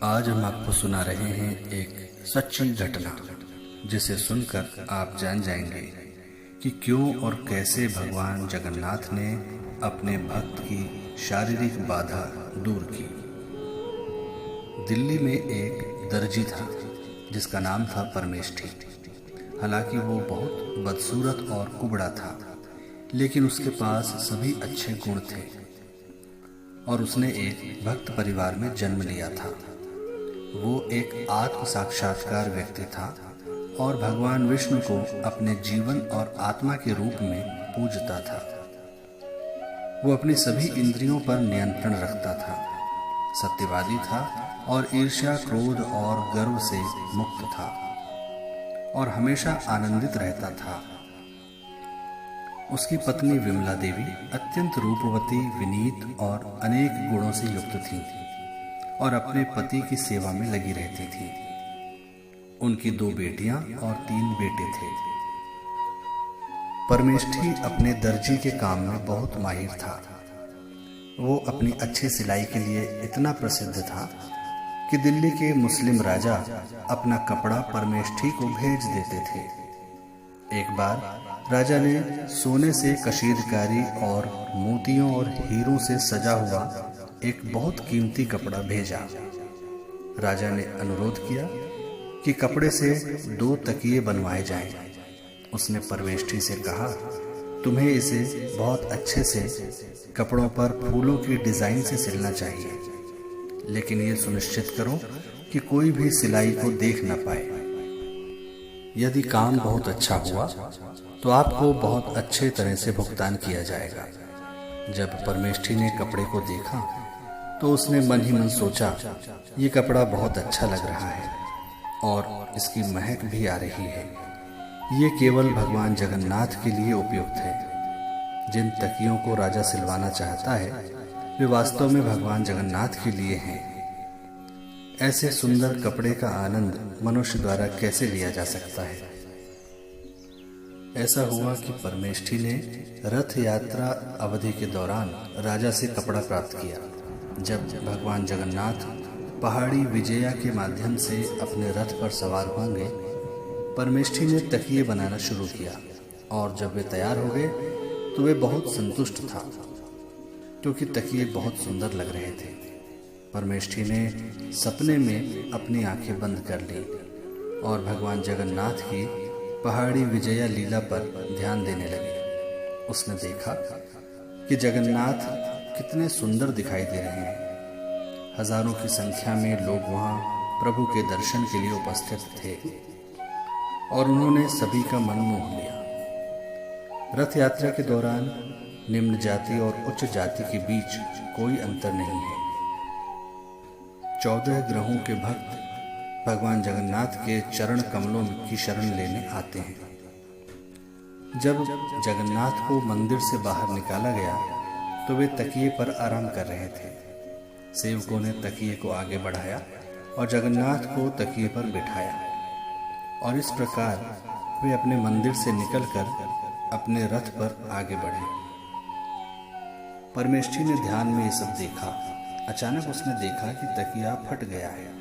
आज हम आपको सुना रहे हैं एक सच्ची घटना, जिसे सुनकर आप जान जाएंगे कि क्यों और कैसे भगवान जगन्नाथ ने अपने भक्त की शारीरिक बाधा दूर की। दिल्ली में एक दर्जी था जिसका नाम था परमेष्ठी। हालांकि वो बहुत बदसूरत और कुबड़ा था, लेकिन उसके पास सभी अच्छे गुण थे और उसने एक भक्त परिवार में जन्म लिया था। वो एक आत्म साक्षात्कार व्यक्ति था और भगवान विष्णु को अपने जीवन और आत्मा के रूप में पूजता था। वो अपनी सभी इंद्रियों पर नियंत्रण रखता था, सत्यवादी था और ईर्ष्या, क्रोध और गर्व से मुक्त था और हमेशा आनंदित रहता था। उसकी पत्नी विमला देवी अत्यंत रूपवती, विनीत और अनेक गुणों से युक्त थी और अपने पति की सेवा में लगी रहती थी। उनकी 2 बेटियां और 3 बेटे थे। परमेष्ठी अपने दर्जी के काम में बहुत माहिर था। वो अपनी अच्छी सिलाई के लिए इतना प्रसिद्ध था कि दिल्ली के मुस्लिम राजा अपना कपड़ा परमेष्ठी को भेज देते थे। एक बार राजा ने सोने से कशीदकारी और मोतियों और हीरों से सजा हुआ एक बहुत कीमती कपड़ा भेजा। राजा ने अनुरोध किया कि कपड़े से 2 तकिए बनवाए जाएं। उसने परमेष्ठी से कहा, तुम्हें इसे बहुत अच्छे से कपड़ों पर फूलों की डिजाइन से सिलना चाहिए, लेकिन ये सुनिश्चित करो कि कोई भी सिलाई को देख न पाए। यदि काम बहुत अच्छा हुआ तो आपको बहुत अच्छे तरह से भुगतान किया जाएगा। जब परमेष्ठी ने कपड़े को देखा तो उसने मन ही मन सोचा, ये कपड़ा बहुत अच्छा लग रहा है और इसकी महक भी आ रही है। ये केवल भगवान जगन्नाथ के लिए उपयुक्त है। जिन तकियों को राजा सिलवाना चाहता है वे वास्तव में भगवान जगन्नाथ के लिए हैं। ऐसे सुंदर कपड़े का आनंद मनुष्य द्वारा कैसे लिया जा सकता है। ऐसा हुआ कि परमेष्ठी ने रथ यात्रा अवधि के दौरान राजा से कपड़ा प्राप्त किया। जब भगवान जगन्नाथ पहाड़ी विजया के माध्यम से अपने रथ पर सवार होंगे, परमेष्ठी ने तकिए बनाना शुरू किया और जब वे तैयार हो गए तो वे बहुत संतुष्ट था, क्योंकि तकिए बहुत सुंदर लग रहे थे। परमेष्ठी ने सपने में अपनी आंखें बंद कर ली और भगवान जगन्नाथ की पहाड़ी विजया लीला पर ध्यान देने लगे। उसने देखा कि जगन्नाथ कितने सुंदर दिखाई दे रहे हैं। हजारों की संख्या में लोग वहां प्रभु के दर्शन के लिए उपस्थित थे और उन्होंने सभी का मन मोह लिया। रथ यात्रा के दौरान निम्न जाति और उच्च जाति के बीच कोई अंतर नहीं है। 14 ग्रहों के भक्त भगवान जगन्नाथ के चरण कमलों की शरण लेने आते हैं। जब जगन्नाथ को मंदिर से बाहर निकाला गया तो वे तकिए पर आराम कर रहे थे। सेवकों ने तकिए को आगे बढ़ाया और जगन्नाथ को तकिए पर बिठाया और इस प्रकार वे अपने मंदिर से निकलकर अपने रथ पर आगे बढ़े। परमेष्ठी ने ध्यान में ये सब देखा। अचानक उसने देखा कि तकिया फट गया है।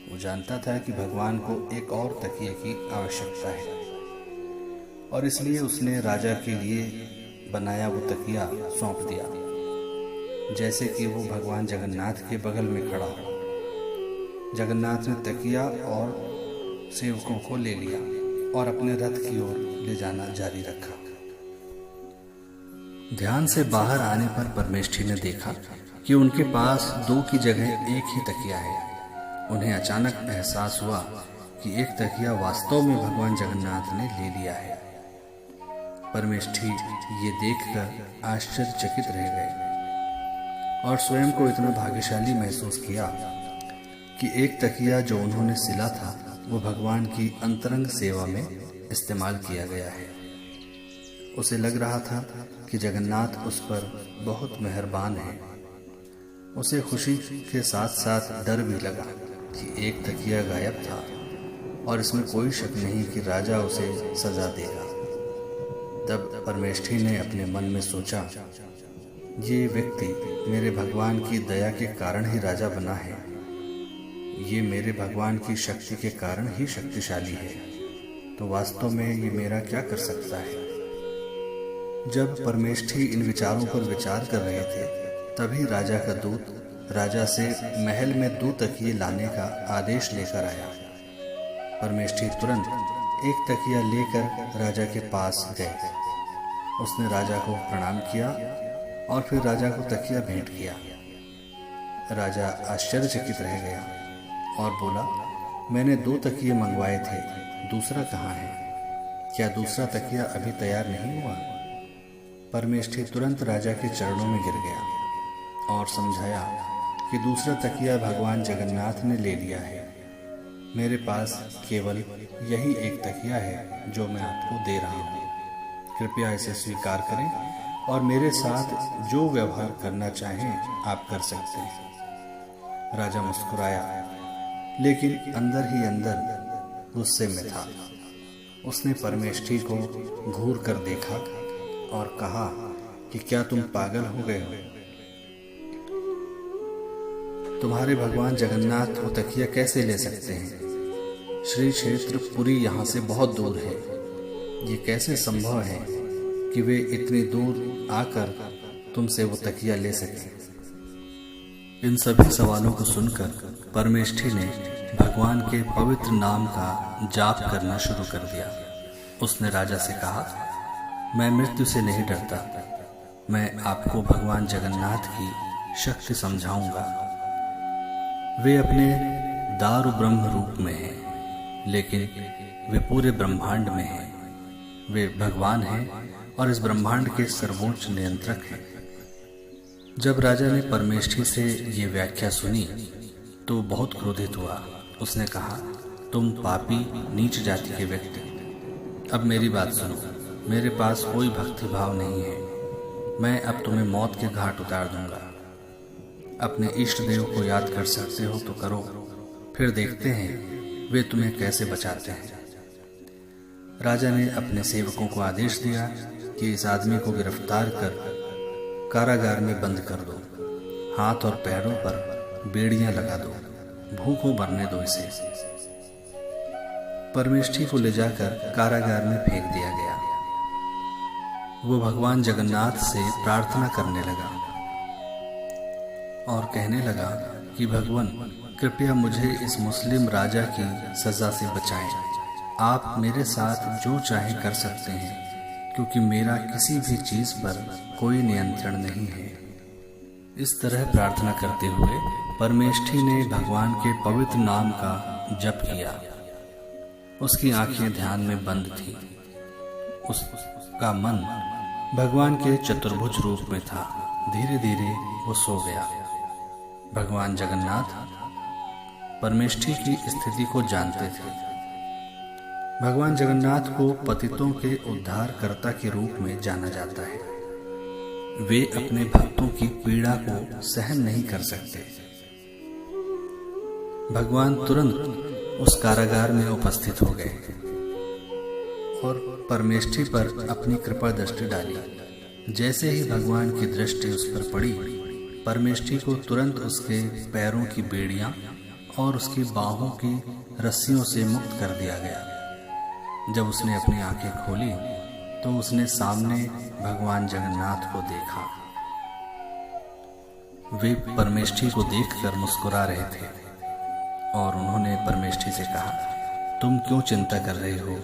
वो जानता था कि भगवान को एक और तकिए की आवश्यकता है और इसलिए उसने राजा के लिए बनाया वो तकिया सौंप दिया, जैसे कि वो भगवान जगन्नाथ के बगल में खड़ा हो। जगन्नाथ ने तकिया और सेवकों को ले लिया और अपने रथ की ओर ले जाना जारी रखा। ध्यान से बाहर आने पर परमेष्ठी ने देखा कि उनके पास 2 की जगह एक ही तकिया है। उन्हें अचानक एहसास हुआ कि एक तकिया वास्तव में भगवान जगन्नाथ ने ले लिया है। परमेष्ठी ये देखकर आश्चर्यचकित रह गए और स्वयं को इतना भाग्यशाली महसूस किया कि एक तकिया जो उन्होंने सिला था वो भगवान की अंतरंग सेवा में इस्तेमाल किया गया है। उसे लग रहा था कि जगन्नाथ उस पर बहुत मेहरबान है। उसे खुशी के साथ साथ डर भी लगा कि एक तकिया गायब था और इसमें कोई शक नहीं कि राजा उसे सजा देगा। तब परमेष्ठी ने अपने मन में सोचा, ये व्यक्ति मेरे भगवान की दया के कारण ही राजा बना है। ये मेरे भगवान की शक्ति के कारण ही शक्तिशाली है, तो वास्तव में ये मेरा क्या कर सकता है। जब परमेष्ठी इन विचारों पर विचार कर रहे थे, तभी राजा का दूत राजा से महल में 2 तकिए लाने का आदेश लेकर आया। परमेष्ठी तुरंत एक तकिया लेकर राजा के पास गए। उसने राजा को प्रणाम किया और फिर राजा को तकिया भेंट किया। राजा आश्चर्यचकित रह गया और बोला, मैंने 2 तकिए मंगवाए थे, दूसरा कहाँ है? क्या दूसरा तकिया अभी तैयार नहीं हुआ? परमेष्ठी तुरंत राजा के चरणों में गिर गया और समझाया कि दूसरा तकिया भगवान जगन्नाथ ने ले लिया है। मेरे पास केवल यही एक तकिया है जो मैं आपको दे रहा हूँ। कृपया इसे स्वीकार करें और मेरे साथ जो व्यवहार करना चाहें आप कर सकते हैं। राजा मुस्कुराया, लेकिन अंदर ही अंदर गुस्से में था। उसने परमेष्ठी को घूर कर देखा और कहा कि क्या तुम पागल हो गए हो? तुम्हारे भगवान जगन्नाथ वो तकिया कैसे ले सकते हैं? श्री क्षेत्र पुरी यहाँ से बहुत दूर है। ये कैसे संभव है कि वे इतनी दूर आकर तुमसे वो तकिया ले सके? इन सभी सवालों को सुनकर परमेष्ठी ने भगवान के पवित्र नाम का जाप करना शुरू कर दिया। उसने राजा से कहा, मैं मृत्यु से नहीं डरता। मैं आपको भगवान जगन्नाथ की शक्ति समझाऊंगा। वे अपने दारु ब्रह्म रूप में हैं, लेकिन वे पूरे ब्रह्मांड में हैं। वे भगवान हैं और इस ब्रह्मांड के सर्वोच्च नियंत्रक हैं। जब राजा ने परमेष्ठी से ये व्याख्या सुनी तो बहुत क्रोधित हुआ। उसने कहा, तुम पापी नीच जाति के व्यक्ति, अब मेरी बात सुनो। मेरे पास कोई भक्ति भाव नहीं है। मैं अब तुम्हें मौत के घाट उतार दूंगा। अपने इष्ट देव को याद कर सकते हो तो करो, फिर देखते हैं वे तुम्हें कैसे बचाते हैं। राजा ने अपने सेवकों को आदेश दिया कि इस आदमी को गिरफ्तार कर कारागार में बंद कर दो। हाथ और पैरों पर बेड़ियां लगा दो। भूखों मरने दो इसे। परमेष्ठी को ले जाकर कारागार में फेंक दिया गया। वो भगवान जगन्नाथ से प्रार्थना करने लगा और कहने लगा कि भगवान, कृपया मुझे इस मुस्लिम राजा की सजा से बचाएं। आप मेरे साथ जो चाहे कर सकते हैं, क्योंकि मेरा किसी भी चीज पर कोई नियंत्रण नहीं है। इस तरह प्रार्थना करते हुए परमेष्ठी ने भगवान के पवित्र नाम का जप किया। उसकी आंखें ध्यान में बंद थी। उसका मन भगवान के चतुर्भुज रूप में था। धीरे धीरे वो सो गया। भगवान जगन्नाथ परमेष्ठी की स्थिति को जानते थे। भगवान जगन्नाथ को पतितों के उद्धारकर्ता के रूप में जाना जाता है। वे अपने भक्तों की पीड़ा को सहन नहीं कर सकते। भगवान तुरंत उस कारागार में उपस्थित हो गए और परमेष्ठी पर अपनी कृपा दृष्टि डाली। जैसे ही भगवान की दृष्टि उस पर पड़ी, परमेष्ठी को तुरंत उसके पैरों की बेड़ियां और उसकी बाहों की रस्सियों से मुक्त कर दिया गया। जब उसने अपनी आंखें खोली तो उसने सामने भगवान जगन्नाथ को देखा। वे परमेष्ठी को देखकर मुस्कुरा रहे थे और उन्होंने परमेष्ठी से कहा, तुम क्यों चिंता कर रहे हो?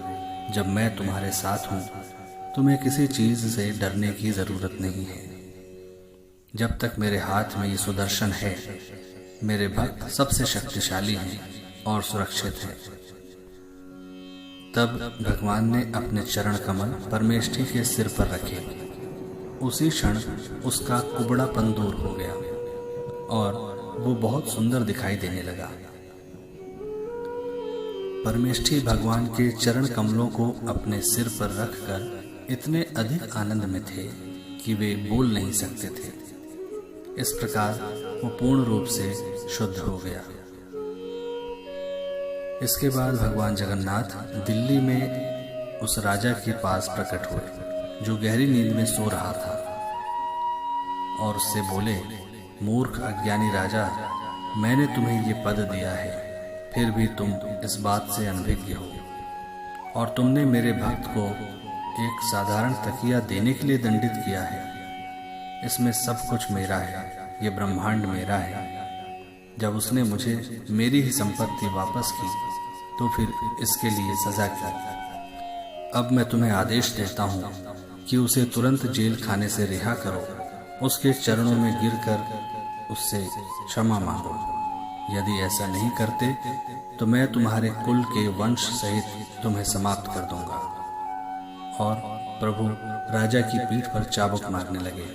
जब मैं तुम्हारे साथ हूं, तुम्हें किसी चीज से डरने की जरूरत नहीं है। जब तक मेरे हाथ में ये सुदर्शन है, मेरे भक्त सबसे शक्तिशाली हैं और सुरक्षित हैं। तब भगवान ने अपने चरण कमल परमेष्ठी के सिर पर रखे। उसी क्षण उसका कुबड़ापन दूर हो गया और वो बहुत सुंदर दिखाई देने लगा। परमेष्ठी भगवान के चरण कमलों को अपने सिर पर रखकर इतने अधिक आनंद में थे कि वे बोल नहीं सकते थे। इस प्रकार वो पूर्ण रूप से शुद्ध हो गया। इसके बाद भगवान जगन्नाथ दिल्ली में उस राजा के पास प्रकट हुए जो गहरी नींद में सो रहा था और उससे बोले, मूर्ख अज्ञानी राजा, मैंने तुम्हें ये पद दिया है, फिर भी तुम इस बात से अनभिज्ञ हो, और तुमने मेरे भक्त को एक साधारण तकिया देने के लिए दंडित किया है। इसमें सब कुछ मेरा है, ये ब्रह्मांड मेरा है। जब उसने मुझे मेरी ही संपत्ति वापस की तो फिर इसके लिए सजा क्या? अब मैं तुम्हें आदेश देता हूँ कि उसे तुरंत जेल खाने से रिहा करो, उसके चरणों में गिरकर उससे क्षमा मांगो। यदि ऐसा नहीं करते तो मैं तुम्हारे कुल के वंश सहित तुम्हें समाप्त कर दूंगा। और प्रभु राजा की पीठ पर चाबुक मारने लगे।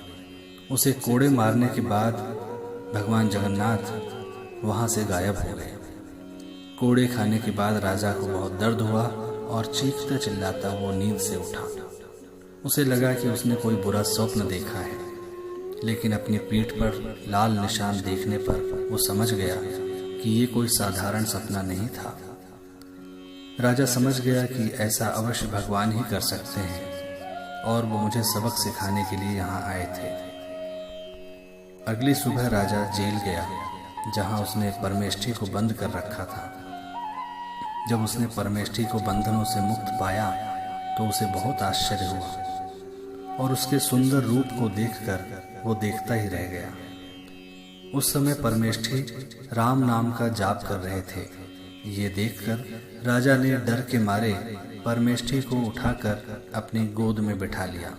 उसे कोड़े मारने के बाद भगवान जगन्नाथ वहां से गायब हो गए। कोड़े खाने के बाद राजा को बहुत दर्द हुआ और चीखता चिल्लाता वो नींद से उठा। उसे लगा कि उसने कोई बुरा स्वप्न देखा है, लेकिन अपनी पीठ पर लाल निशान देखने पर वो समझ गया कि ये कोई साधारण सपना नहीं था। राजा समझ गया कि ऐसा अवश्य भगवान ही कर सकते हैं और वो मुझे सबक सिखाने के लिए यहाँ आए थे। अगली सुबह राजा जेल गया, जहाँ उसने परमेष्ठी को बंद कर रखा था। जब उसने परमेष्ठी को बंधनों से मुक्त पाया तो उसे बहुत आश्चर्य हुआ और उसके सुंदर रूप को देखकर वो देखता ही रह गया। उस समय परमेष्ठी राम नाम का जाप कर रहे थे। ये देखकर राजा ने डर के मारे परमेष्ठी को उठाकर अपनी गोद में बिठा लिया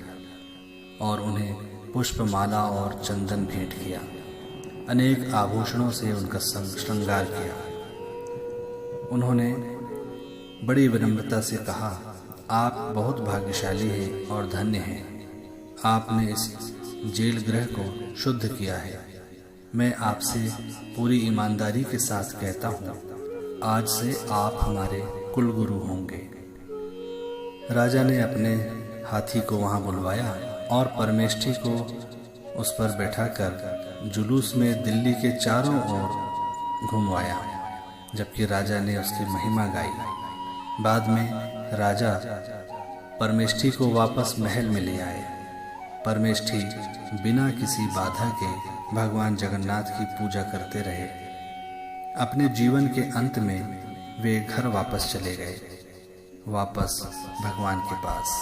और उन्हें पुष्पमाला और चंदन भेंट किया। अनेक आभूषणों से उनका श्रृंगार किया। उन्होंने बड़ी विनम्रता से कहा, आप बहुत भाग्यशाली हैं और धन्य हैं। आपने इस जेल गृह को शुद्ध किया है। मैं आपसे पूरी ईमानदारी के साथ कहता हूँ, आज से आप हमारे कुल गुरु होंगे। राजा ने अपने हाथी को वहाँ बुलवाया और परमेष्ठी को उस पर बैठाकर जुलूस में दिल्ली के चारों ओर घुमवाया, जबकि राजा ने उसकी महिमा गाई। बाद में राजा परमेष्ठी को वापस महल में ले आए। परमेष्ठी बिना किसी बाधा के भगवान जगन्नाथ की पूजा करते रहे। अपने जीवन के अंत में वे घर वापस चले गए, वापस भगवान के पास।